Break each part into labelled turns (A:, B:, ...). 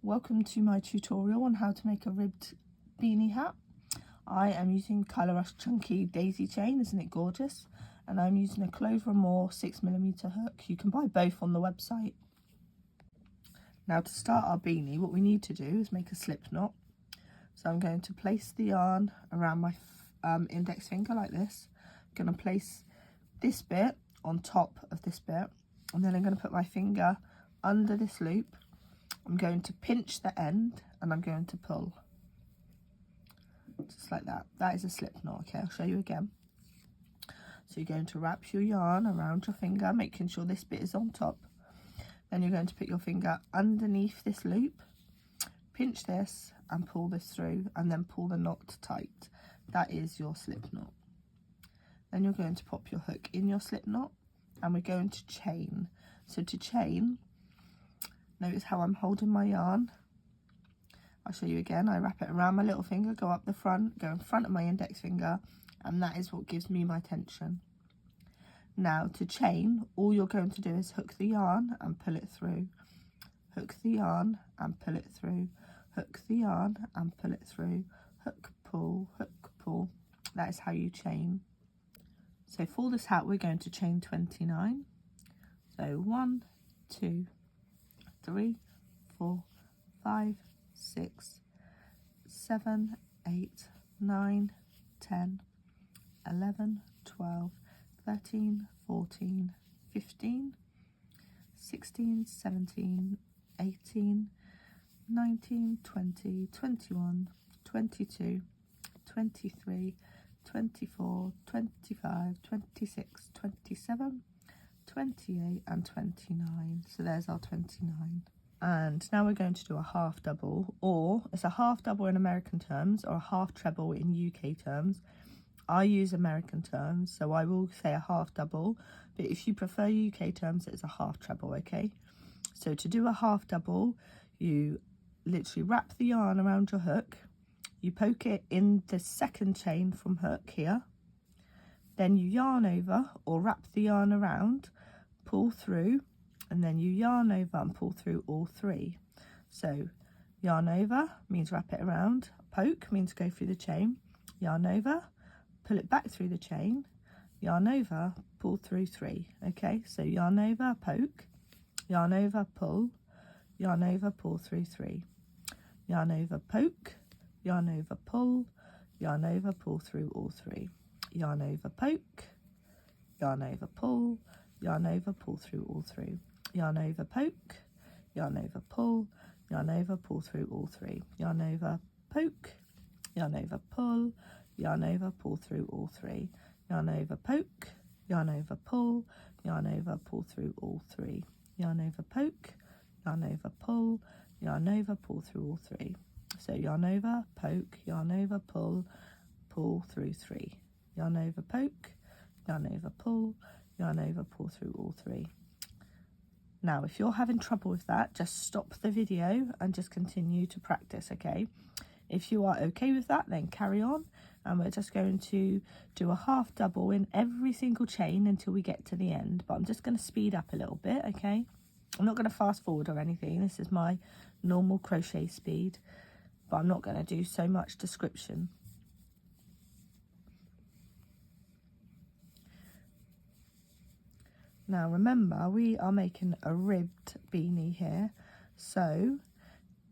A: Welcome to my tutorial on how to make a ribbed beanie hat. I am using Colour Rush Chunky Daisy Chain, isn't it gorgeous? And I'm using a Clover & More 6mm hook. You can buy both on the website. Now to start our beanie, what we need to do is make a slip knot. So I'm going to place the yarn around my index finger like this. I'm going to place this bit on top of this bit, and then I'm going to put my finger under this loop. I'm going to pinch the end and I'm going to pull. Just like that. That is a slip knot, okay? I'll show you again. So you're going to wrap your yarn around your finger, making sure this bit is on top. Then you're going to put your finger underneath this loop, pinch this and pull this through, and then pull the knot tight. That is your slip knot. Then you're going to pop your hook in your slip knot and we're going to chain. So to chain, notice how I'm holding my yarn. I'll show you again. I wrap it around my little finger, go up the front, go in front of my index finger, and that is what gives me my tension. Now to chain, all you're going to do is hook the yarn and pull it through. Hook the yarn and pull it through. Hook the yarn and pull it through. Hook, pull, hook, pull. That is how you chain. So for this hat, we're going to chain 29. So 1, 2, 3, 4, 5, 6, 7, 8, 9, 10, 11, 12, 13, 14, 15, 16, 17, 18, 19, 20, 21, 22, 23, 24, 25, 26, 27, 28 and 29. So there's our 29. And now we're going to do a half double, or it's a half double in American terms or a half treble in UK terms. I use American terms, so I will say a half double, but if you prefer UK terms, it's a half treble, okay? So to do a half double, you literally wrap the yarn around your hook, you poke it in the second chain from hook here, then you yarn over or wrap the yarn around, pull through, and then you yarn over and pull through all three. So yarn over means wrap it around, poke means go through the chain, yarn over, pull it back through the chain, yarn over, pull through three. Okay, so yarn over, poke, yarn over, pull, yarn over, pull through three, yarn over, poke, yarn over, pull, yarn over, pull through all three, yarn over, poke, yarn over, pull, yarn over, pull through all three, yarn over, poke, yarn over, pull, yarn over, pull through all three, yarn over, poke, yarn over, pull, yarn over, pull through all three, yarn over, poke, yarn over, pull, yarn over, pull through all three, yarn over, poke, yarn over, pull, yarn over, pull through all three. So yarn over, poke, yarn over, pull, pull through three, yarn over, poke, yarn over, pull, yarn over, pull through all three. Now if you're having trouble with that, just stop the video and just continue to practice, okay? If you are okay with that, then carry on, and we're just going to do a half double in every single chain until we get to the end. But I'm just going to speed up a little bit, okay? I'm not going to fast forward or anything. This is my normal crochet speed, but I'm not going to do so much description. Now remember, we are making a ribbed beanie here, so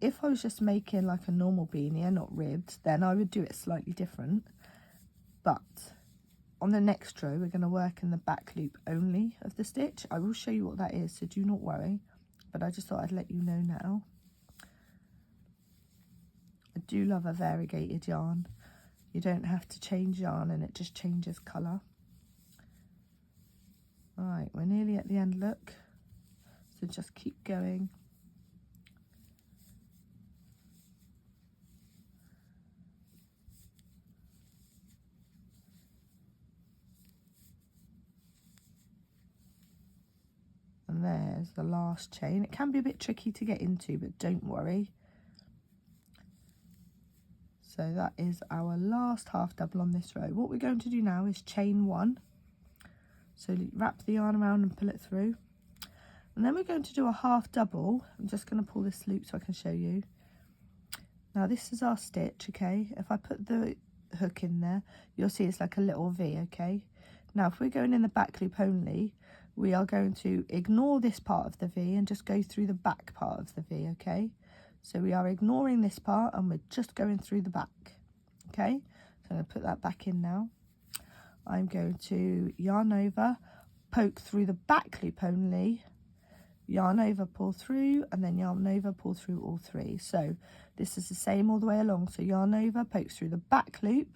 A: if I was just making like a normal beanie and not ribbed, then I would do it slightly different. But on the next row, we're going to work in the back loop only of the stitch. I will show you what that is, so do not worry, but I just thought I'd let you know now. I do love a variegated yarn. You don't have to change yarn and it just changes colour. Right, we're nearly at the end, look. So just keep going. And there's the last chain. It can be a bit tricky to get into, but don't worry. So that is our last half double on this row. What we're going to do now is chain one. So wrap the yarn around and pull it through. And then we're going to do a half double. I'm just going to pull this loop so I can show you. Now this is our stitch, okay? If I put the hook in there, you'll see it's like a little V, okay? Now if we're going in the back loop only, we are going to ignore this part of the V and just go through the back part of the V, okay? So we are ignoring this part and we're just going through the back, okay? So I'm going to put that back in now. I'm going to yarn over, poke through the back loop only, yarn over, pull through, and then yarn over, pull through all three. So this is the same all the way along. So yarn over, poke through the back loop,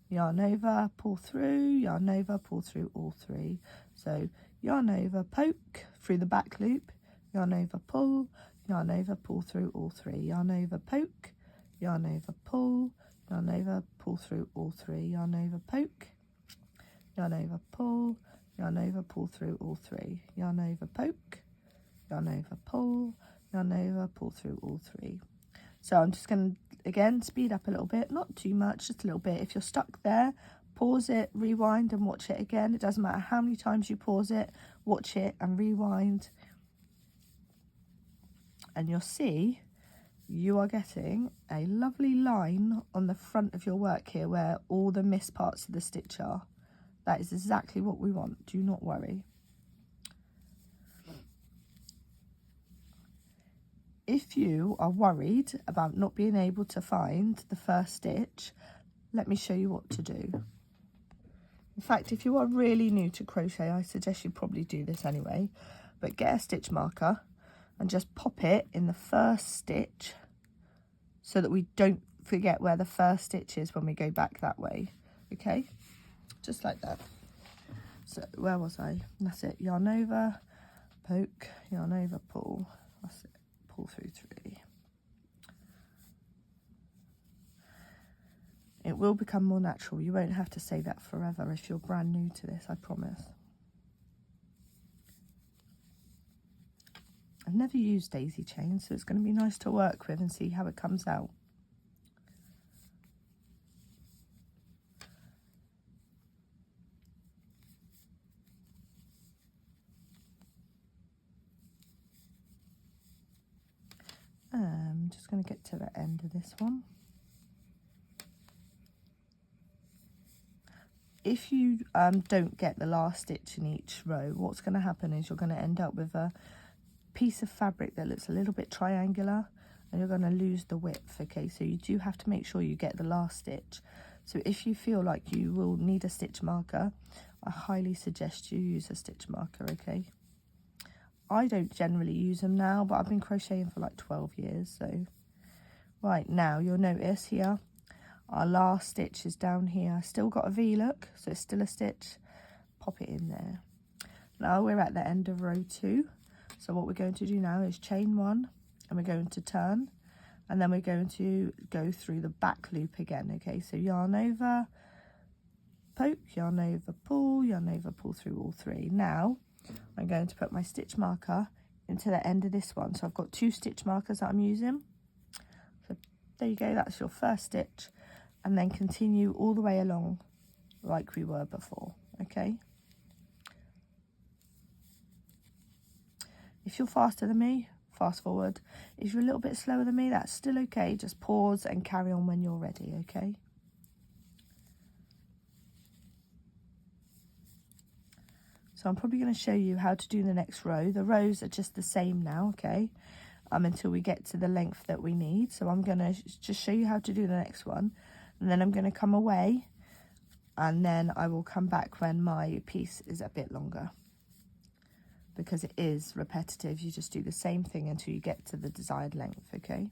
A: yarn over, pull through, yarn over, pull through all three. So yarn over, poke through the back loop, yarn over, pull, yarn over, pull through all three, yarn over, poke, yarn over, pull, yarn over, pull through all three, yarn over, poke, yarn over, pull, yarn over, pull through all three, yarn over, poke, yarn over, pull, yarn over, pull through all three. So I'm just going to, again, speed up a little bit, not too much, just a little bit. If you're stuck there, pause it, rewind and watch it again. It doesn't matter how many times you pause it, watch it and rewind. And you'll see you are getting a lovely line on the front of your work here where all the missed parts of the stitch are. That is exactly what we want, do not worry. If you are worried about not being able to find the first stitch, let me show you what to do. In fact, if you are really new to crochet, I suggest you probably do this anyway, but get a stitch marker and just pop it in the first stitch so that we don't forget where the first stitch is when we go back that way, okay? Just like that. So where was I? That's it. Yarn over, poke, yarn over, pull. That's it. Pull through three. It will become more natural. You won't have to say that forever if you're brand new to this, I promise. I've never used daisy chains, so it's going to be nice to work with and see how it comes out. I'm just going to get to the end of this one. If you don't get the last stitch in each row, what's going to happen is you're going to end up with a piece of fabric that looks a little bit triangular and you're going to lose the width, okay? So you do have to make sure you get the last stitch. So if you feel like you will need a stitch marker, I highly suggest you use a stitch marker, okay? I don't generally use them now, but I've been crocheting for like 12 years, so. Right, now you'll notice here, our last stitch is down here. Still got a V look, so it's still a stitch. Pop it in there. Now we're at the end of row 2. So what we're going to do now is chain 1, and we're going to turn, and then we're going to go through the back loop again, okay? So yarn over, poke, yarn over, pull through all three. Now, I'm going to put my stitch marker into the end of this one. So I've got 2 stitch markers that I'm using. So there you go, that's your first stitch. And then continue all the way along like we were before, okay? If you're faster than me, fast forward. If you're a little bit slower than me, that's still okay. Just pause and carry on when you're ready, okay? So I'm probably going to show you how to do the next row. The rows are just the same now, okay? Until we get to the length that we need. So I'm going to just show you how to do the next one. And then I'm going to come away. And then I will come back when my piece is a bit longer. Because it is repetitive. You just do the same thing until you get to the desired length, okay?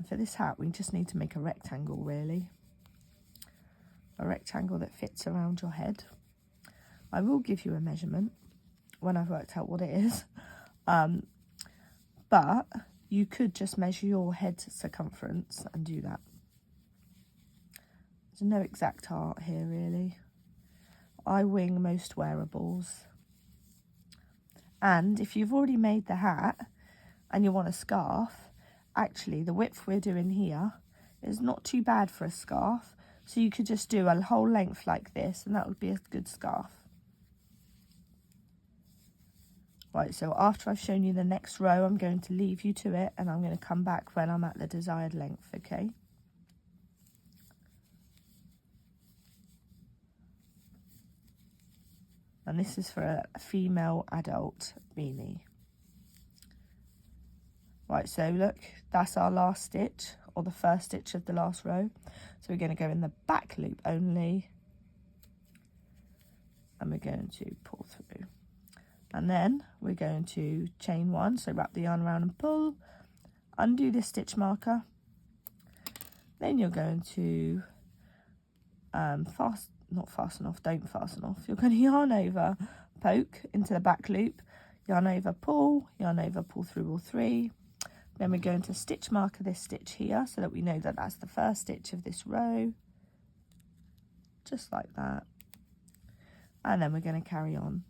A: For this hat, we just need to make a rectangle, really. A rectangle that fits around your head. I will give you a measurement when I've worked out what it is. But you could just measure your head circumference and do that. There's no exact art here, really. I wing most wearables. And if you've already made the hat and you want a scarf, actually the width we're doing here is not too bad for a scarf. So you could just do a whole length like this and that would be a good scarf. Right, so after I've shown you the next row, I'm going to leave you to it and I'm going to come back when I'm at the desired length, okay? And this is for a female adult beanie. Right, so look, that's our last stitch, or the first stitch of the last row. So we're going to go in the back loop only, and we're going to pull through. And then we're going to chain one, so wrap the yarn around and pull, undo this stitch marker. Then you're going to don't fasten off. You're going to yarn over, poke into the back loop, yarn over, pull through all three. Then we're going to stitch marker this stitch here so that we know that that's the first stitch of this row, just like that. And then we're going to carry on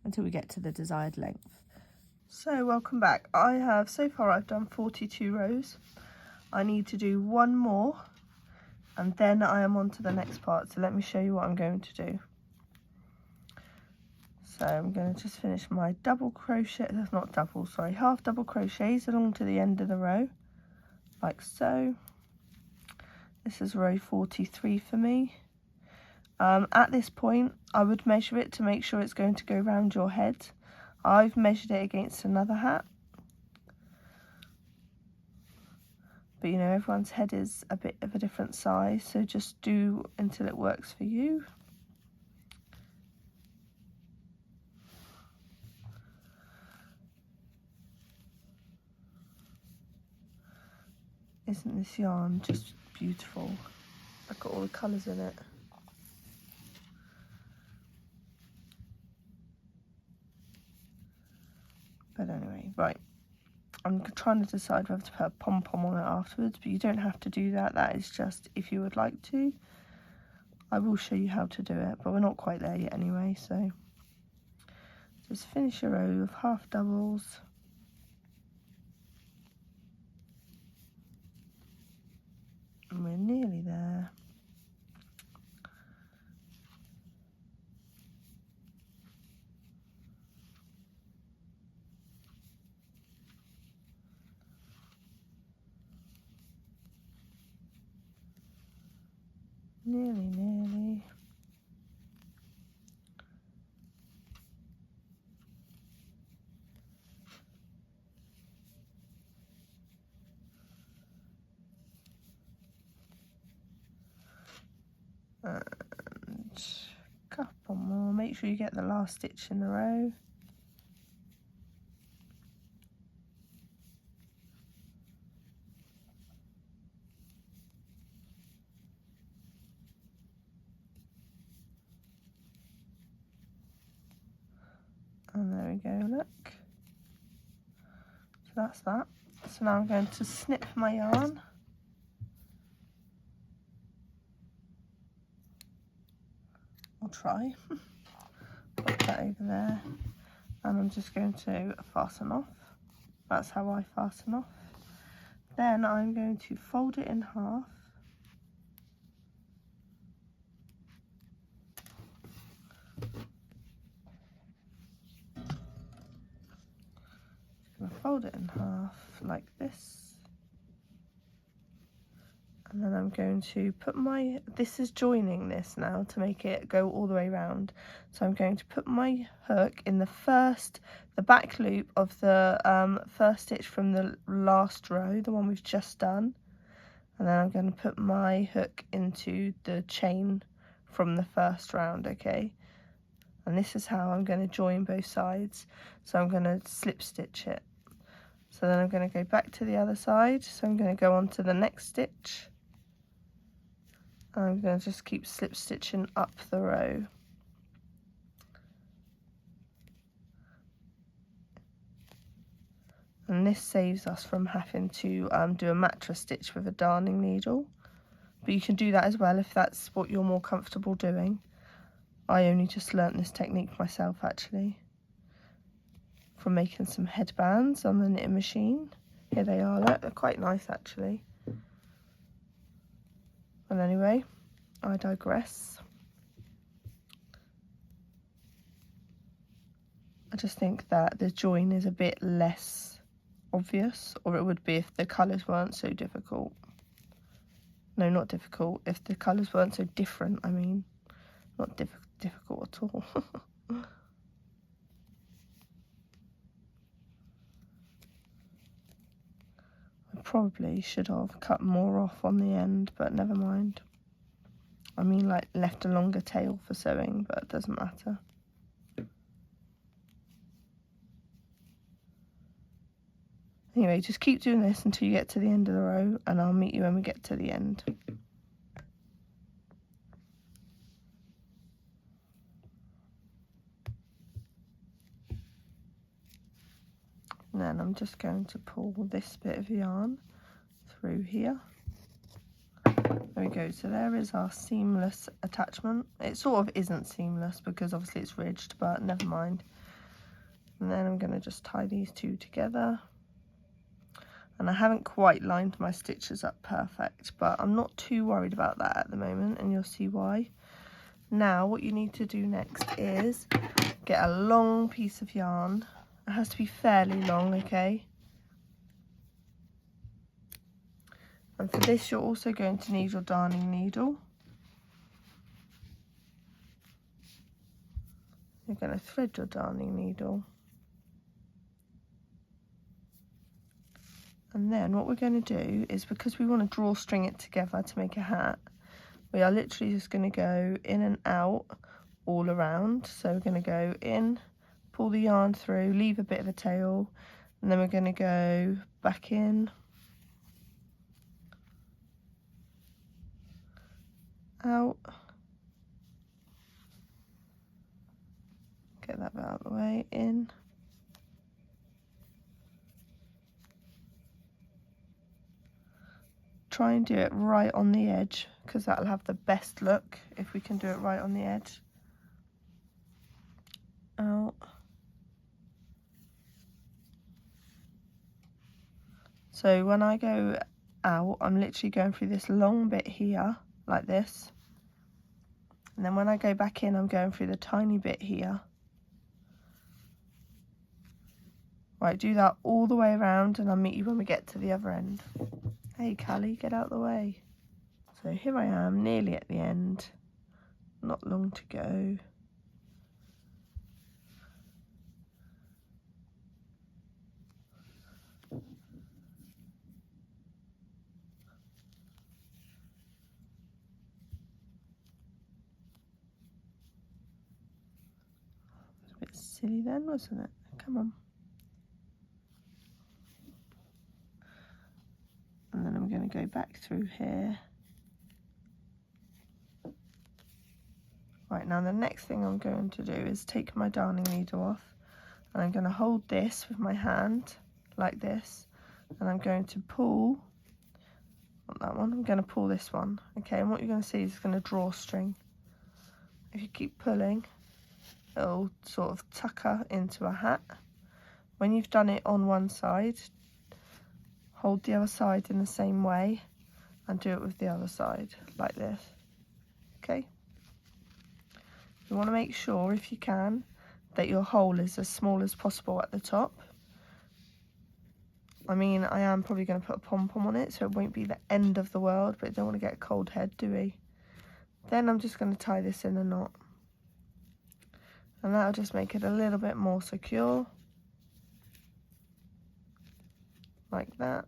A: until we get to the desired length. So welcome back. So far I've done 42 rows. I need to do one more and then I am on to the next part. So let me show you what I'm going to do. So I'm going to just finish my half double crochets along to the end of the row, like so. This is row 43 for me. At this point, I would measure it to make sure it's going to go round your head. I've measured it against another hat. But you know, everyone's head is a bit of a different size, so just do until it works for you. Isn't this yarn just beautiful? I've got all the colours in it. But anyway, right. I'm trying to decide whether to put a pom-pom on it afterwards, but you don't have to do that. That is just if you would like to. I will show you how to do it, but we're not quite there yet anyway, so just finish a row of half doubles. And we're nearly there. Nearly. And a couple more. Make sure you get the last stitch in the row. And there we go, look. So that's that. So now I'm going to snip my yarn. I'll try. Put that over there. And I'm just going to fasten off. That's how I fasten off. Then I'm going to fold it in half. Fold it in half like this, and then I'm going to put this is joining this now to make it go all the way around. So I'm going to put my hook in the back loop of the first stitch from the last row, the one we've just done, and then I'm going to put my hook into the chain from the first round, okay? And this is how I'm going to join both sides. So I'm going to slip stitch it. So then I'm going to go back to the other side. So I'm going to go on to the next stitch. And I'm going to just keep slip stitching up the row. And this saves us from having to do a mattress stitch with a darning needle. But you can do that as well if that's what you're more comfortable doing. I only just learnt this technique myself actually. from making some headbands on the knitting machine. Here they are, look, they're quite nice actually. And anyway, I digress. I just think that the join is a bit less obvious, or it would be if the colours weren't so difficult. No, not difficult. If the colours weren't so different, I mean. Not difficult at all. I probably should have cut more off on the end, but never mind. I mean, like, left a longer tail for sewing, but it doesn't matter. Anyway, just keep doing this until you get to the end of the row, and I'll meet you when we get to the end. And then I'm just going to pull this bit of yarn through here. There we go. So there is our seamless attachment. It sort of isn't seamless because obviously it's ridged, but never mind. And then I'm going to just tie these two together. And I haven't quite lined my stitches up perfect, but I'm not too worried about that at the moment, and you'll see why. Now what you need to do next is get a long piece of yarn. It has to be fairly long, okay? And for this you're also going to need your darning needle. You're going to thread your darning needle. And then what we're going to do is, because we want to drawstring it together to make a hat, we are literally just going to go in and out all around. So we're going to go in, pull the yarn through, leave a bit of a tail, and then we're going to go back in, out, get that bit out of the way, in, try and do it right on the edge, because that'll have the best look if we can do it right on the edge. Out. So when I go out, I'm literally going through this long bit here, like this. And then when I go back in, I'm going through the tiny bit here. Right, do that all the way around, and I'll meet you when we get to the other end. Hey, Callie, get out of the way. So here I am, nearly at the end. Not long to go. It was a bit silly then, wasn't it? Come on. And then I'm going to go back through here. Right, now the next thing I'm going to do is take my darning needle off, and I'm going to hold this with my hand like this, and I'm going to pull, not that one, I'm going to pull this one, okay? And what you're going to see is it's going to draw string. If you keep pulling, it'll sort of tucker into a hat. When you've done it on one side, hold the other side in the same way and do it with the other side like this, okay? You want to make sure, if you can, that your hole is as small as possible at the top. I mean, I am probably going to put a pom-pom on it, so it won't be the end of the world, but don't want to get a cold head, do we? Then I'm just going to tie this in a knot. And that'll just make it a little bit more secure. Like that.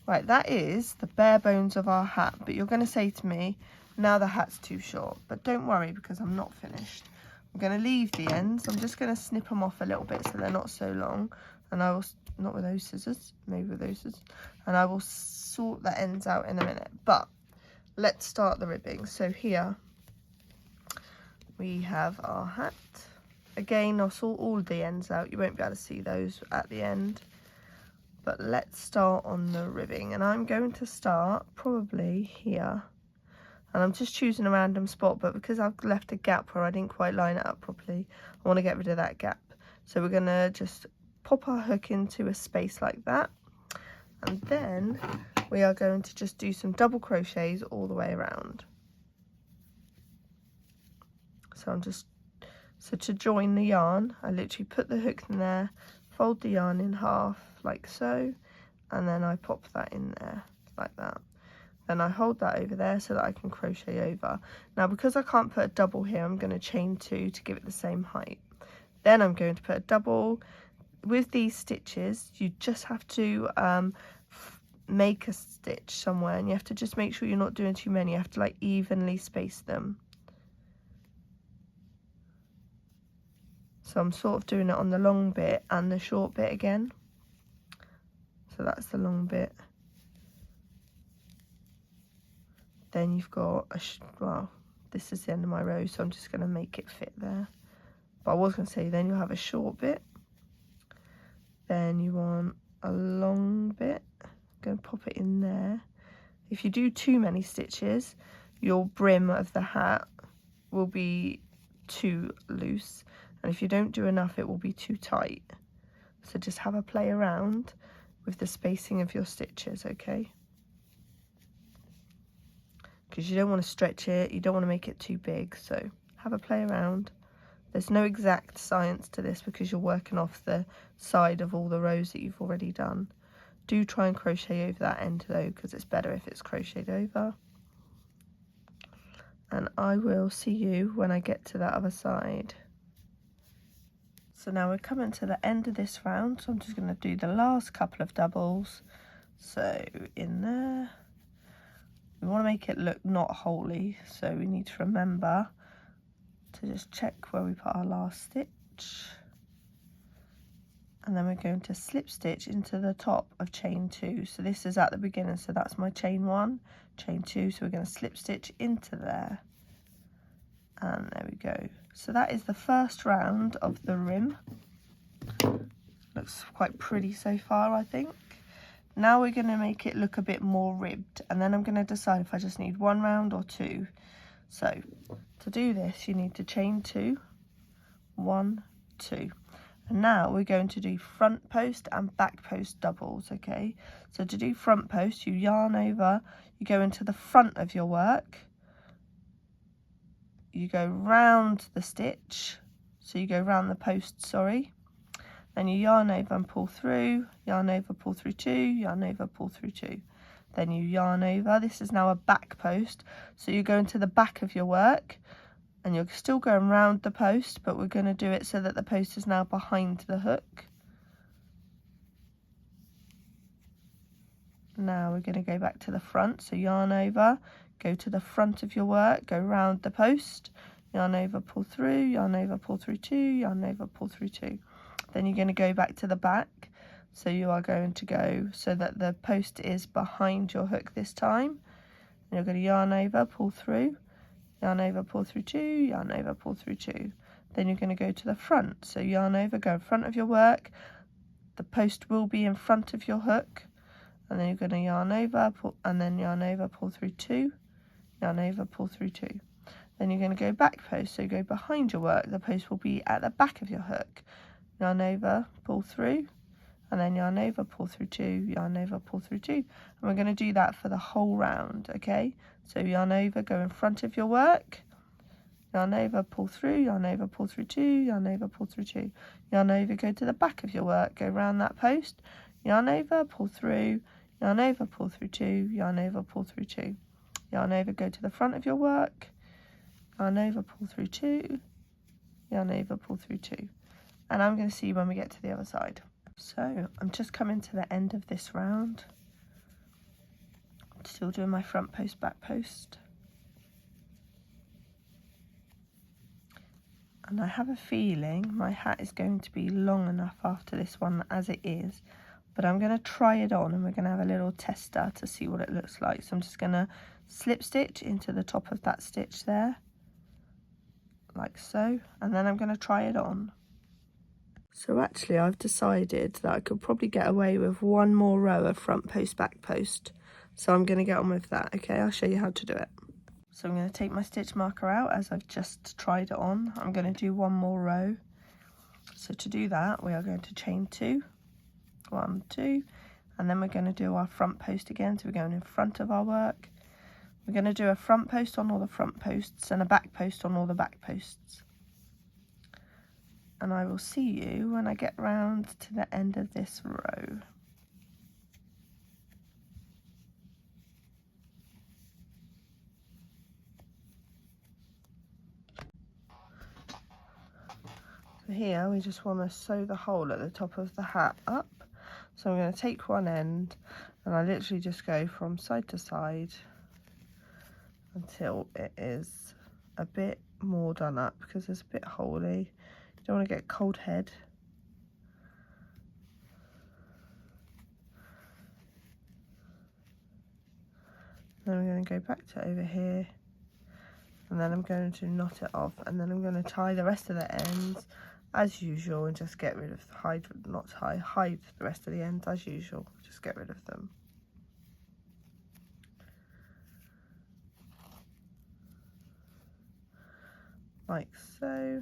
A: Right, that is the bare bones of our hat, but you're going to say to me, now the hat's too short, but don't worry because I'm not finished. I'm going to leave the ends. I'm just going to snip them off a little bit so they're not so long, and I will, not with those scissors, maybe with those scissors, and I will sort the ends out in a minute. But let's start the ribbing. So here we have our hat. Again, I'll sort all the ends out. You won't be able to see those at the end. But let's start on the ribbing. And I'm going to start probably here. And I'm just choosing a random spot, but because I've left a gap where I didn't quite line it up properly, I want to get rid of that gap. So we're going to just pop our hook into a space like that, and then we are going to just do some double crochets all the way around. So to join the yarn, I literally put the hook in there, fold the yarn in half like so, and then I pop that in there like that. Then I hold that over there so that I can crochet over. Now because I can't put a double here, I'm going to chain 2 to give it the same height. Then I'm going to put a double. With these stitches, you just have to make a stitch somewhere, and you have to just make sure you're not doing too many. You have to like evenly space them. So I'm sort of doing it on the long bit and the short bit again. So that's the long bit. Then you've got well, this is the end of my row, so I'm just going to make it fit there. But I was going to say, then you'll have a short bit. Then you want a long bit. I'm going to pop it in there. If you do too many stitches, your brim of the hat will be too loose. And if you don't do enough, it will be too tight. So just have a play around with the spacing of your stitches, okay? Because you don't want to stretch it, you don't want to make it too big, so have a play around. There's no exact science to this because you're working off the side of all the rows that you've already done. Do try and crochet over that end though, because it's better if it's crocheted over. And I will see you when I get to that other side. So now we're coming to the end of this round, so I'm just going to do the last couple of doubles. So in there, we want to make it look not wholly, so we need to remember to just check where we put our last stitch. And then we're going to slip stitch into the top of chain 2. So this is at the beginning, so that's my chain 1, chain 2, so we're going to slip stitch into there. And there we go. So that is the first round of the rim. Looks quite pretty so far, I think. Now we're going to make it look a bit more ribbed, and then I'm going to decide if I just need 1 round or 2. So to do this, you need to chain 2, 1, 2. And now we're going to do front post and back post doubles, okay? So to do front post, you yarn over, you go into the front of your work, you go round the stitch, so you go round the post, sorry. Then you yarn over and pull through, yarn over, pull through 2, yarn over, pull through 2. Then you yarn over. This is now a back post, so you go into the back of your work, and you're still going round the post, but we're going to do it so that the post is now behind the hook. Now we're going to go back to the front, so yarn over, go to the front of your work, go round the post, yarn over, pull through, yarn over, pull through 2, yarn over, pull through 2. Then you're going to go back to the back, so you are going to go so that the post is behind your hook this time. And you're going to yarn over, pull through, yarn over, pull through 2, yarn over, pull through 2. Then you're going to go to the front, so yarn over, go in front of your work, the post will be in front of your hook, and then you're going to yarn over, pull, and then yarn over, pull through 2, yarn over, pull through 2. Then you're going to go back post, so you go behind your work, the post will be at the back of your hook, yarn over, pull through, and then yarn over, pull through 2, yarn over, pull through 2. And we're going to do that for the whole round, okay? So yarn over, go in front of your work, yarn over, pull through, yarn over, pull through 2, yarn over, pull through 2. Yarn over, go to the back of your work, go round that post, yarn over, pull through, yarn over, pull through 2, yarn over, pull through 2. Yarn over, go to the front of your work, yarn over, pull through 2, yarn over, pull through 2. And I'm going to see you when we get to the other side. So I'm just coming to the end of this round. I'm still doing my front post, back post. And I have a feeling my hat is going to be long enough after this one as it is. But I'm going to try it on, and we're going to have a little tester to see what it looks like. So I'm just going to slip stitch into the top of that stitch there, like so. And then I'm going to try it on. So actually I've decided that I could probably get away with 1 more row of front post, back post. So I'm going to get on with that, okay? I'll show you how to do it. So I'm going to take my stitch marker out as I've just tried it on. I'm going to do one more row. So to do that, we are going to chain 2, 1, 2, and then we're going to do our front post again. So we're going in front of our work. We're going to do a front post on all the front posts and a back post on all the back posts. And I will see you when I get round to the end of this row. So here we just want to sew the hole at the top of the hat up. So I'm going to take one end and I literally just go from side to side until it is a bit more done up, because it's a bit holey. You don't want to get cold head. Then I'm going to go back to over here, and then I'm going to knot it off, and then I'm going to tie the rest of the ends as usual and just get rid of hide the rest of the ends as usual, just get rid of them. Like so.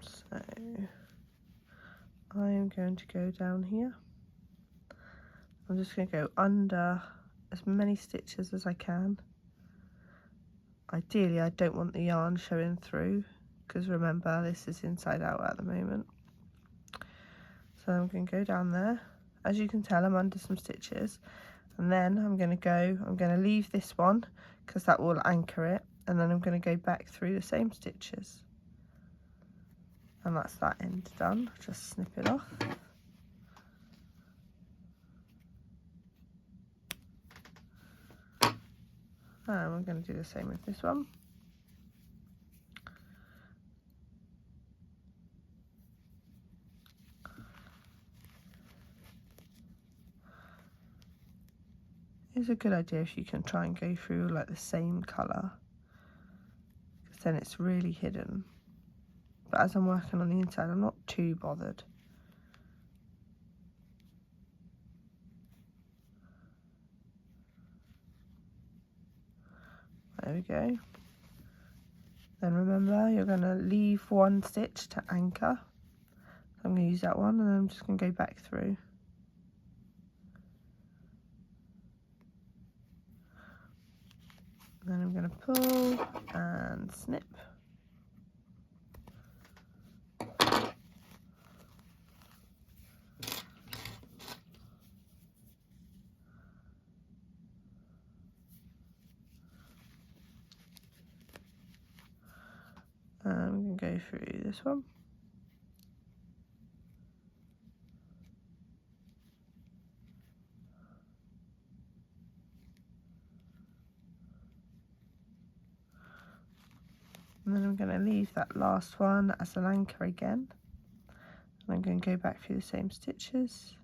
A: So I am going to go down here. I'm just going to go under as many stitches as I can. Ideally, I don't want the yarn showing through, because remember, this is inside out at the moment. So I'm going to go down there. As you can tell, I'm under some stitches, and then I'm going to leave this one because that will anchor it, and then I'm going to go back through the same stitches, and that's that end done. Just snip it off. And we're going to do the same with this one. It's a good idea if you can try and go through like the same colour, because then it's really hidden. But as I'm working on the inside, I'm not too bothered. There we go. Then remember, you're going to leave one stitch to anchor. So I'm going to use that one, and then I'm just going to go back through. Then I'm going to pull and snip. And I'm going to go through this one. And then I'm going to leave that last one as an anchor again. And I'm going to go back through the same stitches.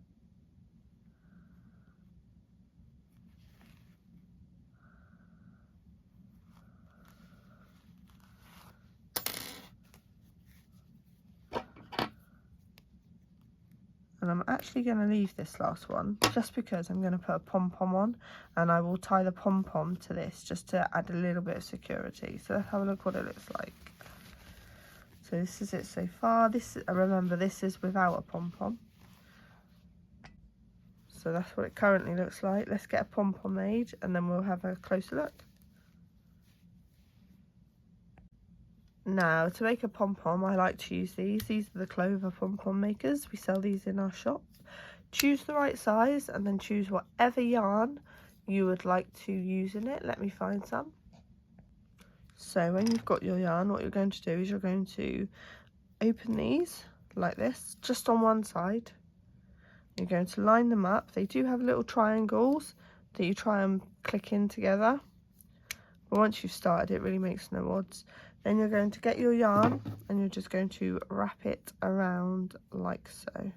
A: And I'm actually going to leave this last one just because I'm going to put a pom-pom on, and I will tie the pom-pom to this just to add a little bit of security. So let's have a look what it looks like. So this is it so far. Remember, this is without a pom-pom. So that's what it currently looks like. Let's get a pom-pom made and then we'll have a closer look. Now, to make a pom-pom, I like to use these. These are the Clover pom-pom makers. We sell these in our shop. Choose the right size and then choose whatever yarn you would like to use in it. Let me find some. So when you've got your yarn, what you're going to do is you're going to open these like this, just on one side. You're going to line them up. They do have little triangles that you try and click in together. But once you've started, it really makes no odds. Then you're going to get your yarn and you're just going to wrap it around like so.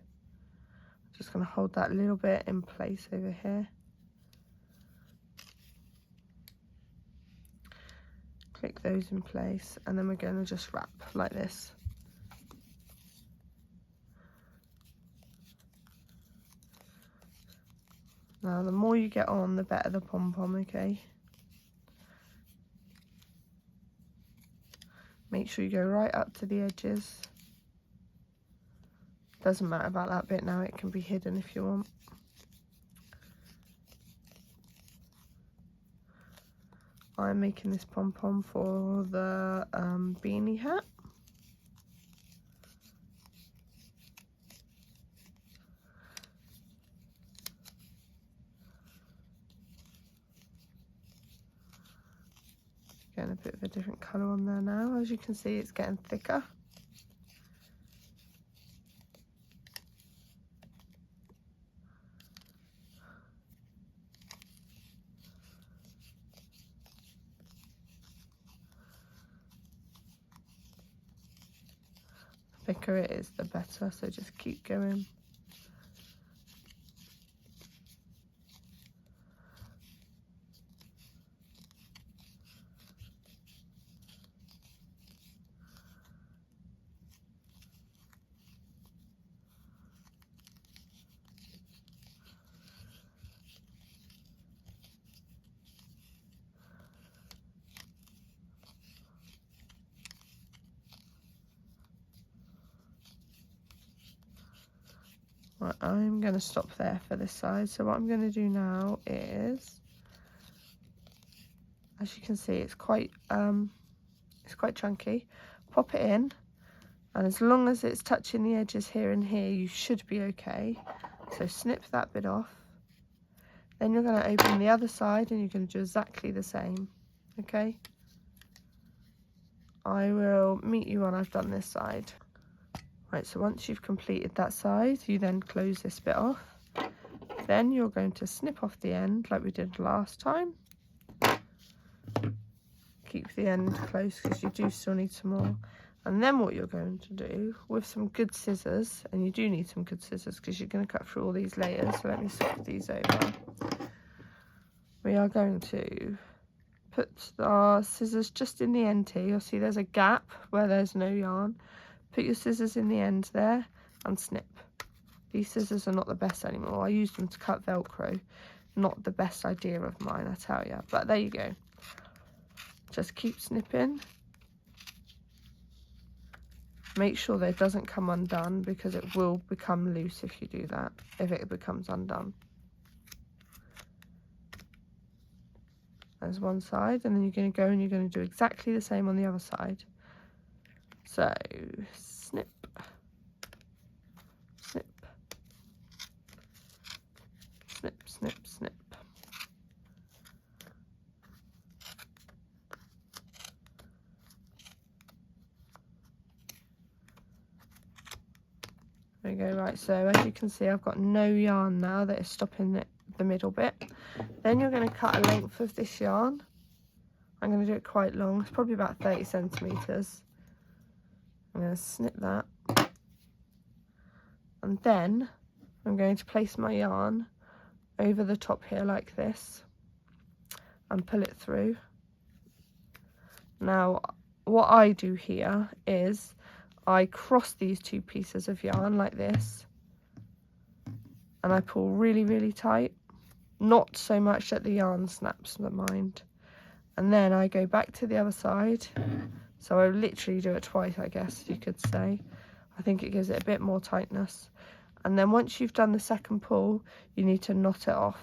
A: Just going to hold that little bit in place over here. Click those in place, and then we're going to just wrap like this. Now the more you get on, the better the pom-pom, okay? Make sure you go right up to the edges. Doesn't matter about that bit now, it can be hidden if you want. I'm making this pom-pom for the beanie hat. Getting a bit of a different colour on there now. As you can see, it's getting thicker. The thicker it is, the better, so just keep going. Right, I'm going to stop there for this side. So what I'm going to do now is, as you can see, it's quite chunky. Pop it in, and as long as it's touching the edges here and here, you should be okay. So snip that bit off. Then you're going to open the other side, and you're going to do exactly the same. Okay. I will meet you when I've done this side. Right, so once you've completed that side, you then close this bit off. Then you're going to snip off the end like we did last time. Keep the end close because you do still need some more. And then what you're going to do with some good scissors, and you do need some good scissors because you're going to cut through all these layers. So let me swap these over. We are going to put our scissors just in the end here. You'll see there's a gap where there's no yarn. Put your scissors in the end there and snip. These scissors are not the best anymore. I used them to cut Velcro. Not the best idea of mine, I tell you. But there you go. Just keep snipping. Make sure that it doesn't come undone because it will become loose if you do that, if it becomes undone. There's one side, and then you're going to go and you're going to do exactly the same on the other side. So, snip, snip, snip, snip, snip. There we go. Right, so as you can see, I've got no yarn now that is stopping the middle bit. Then you're going to cut a length of this yarn. I'm going to do it quite long. It's probably about 30 centimetres. I'm going to snip that, and then I'm going to place my yarn over the top here like this and pull it through. Now what I do here is I cross these two pieces of yarn like this, and I pull really, really tight, not so much that the yarn snaps, but mind. And then I go back to the other side. So I literally do it twice, I guess you could say. I think it gives it a bit more tightness. And then once you've done the second pull, you need to knot it off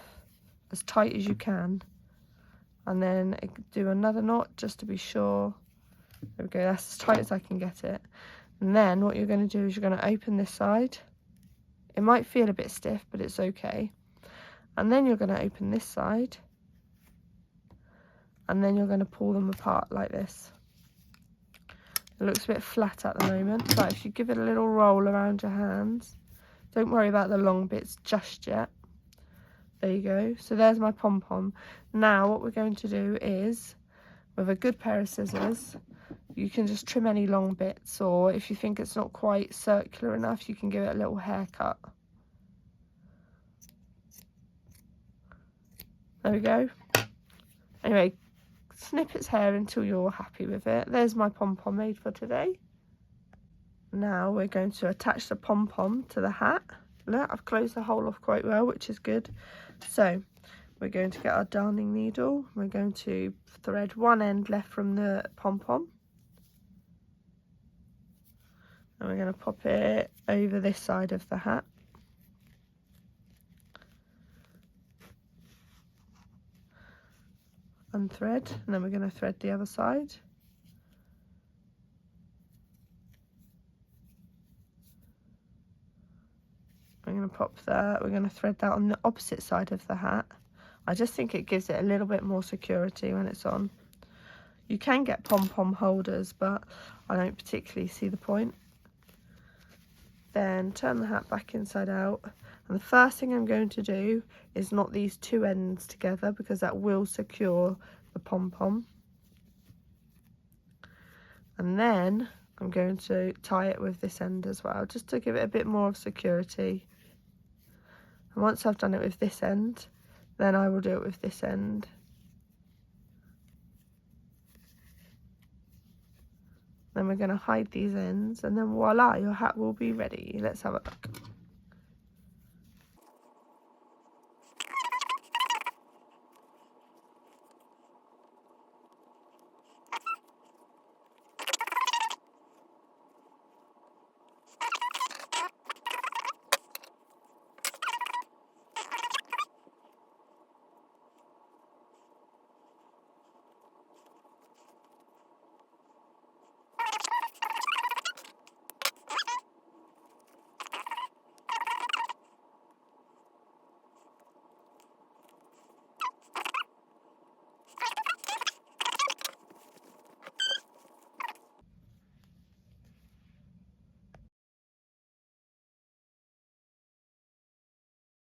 A: as tight as you can. And then do another knot just to be sure. There we go, that's as tight as I can get it. And then what you're going to do is you're going to open this side. It might feel a bit stiff, but it's okay. And then you're going to open this side. And then you're going to pull them apart like this. It looks a bit flat at the moment, but if you give it a little roll around your hands, don't worry about the long bits just yet. There you go. So there's my pom-pom. Now what we're going to do is, with a good pair of scissors, you can just trim any long bits, or if you think it's not quite circular enough, you can give it a little haircut. There we go. Anyway, snip its hair until you're happy with it. There's my pom-pom made for today. Now we're going to attach the pom-pom to the hat look, I've closed the hole off quite well, which is good. So we're going to get our darning needle. We're going to thread one end left from the pom-pom. And we're going to pop it over this side of the hat. Unthread, and then we're going to thread the other side. We're going to pop that, we're going to thread that on the opposite side of the hat. I just think it gives it a little bit more security when it's on. You can get pom-pom holders, but I don't particularly see the point. Then turn the hat back inside out, and the first thing I'm going to do is knot these two ends together because that will secure the pom-pom. And then I'm going to tie it with this end as well, just to give it a bit more of security. And once I've done it with this end, then I will do it with this end. Then we're going to hide these ends, and then voila, your hat will be ready. Let's have a look.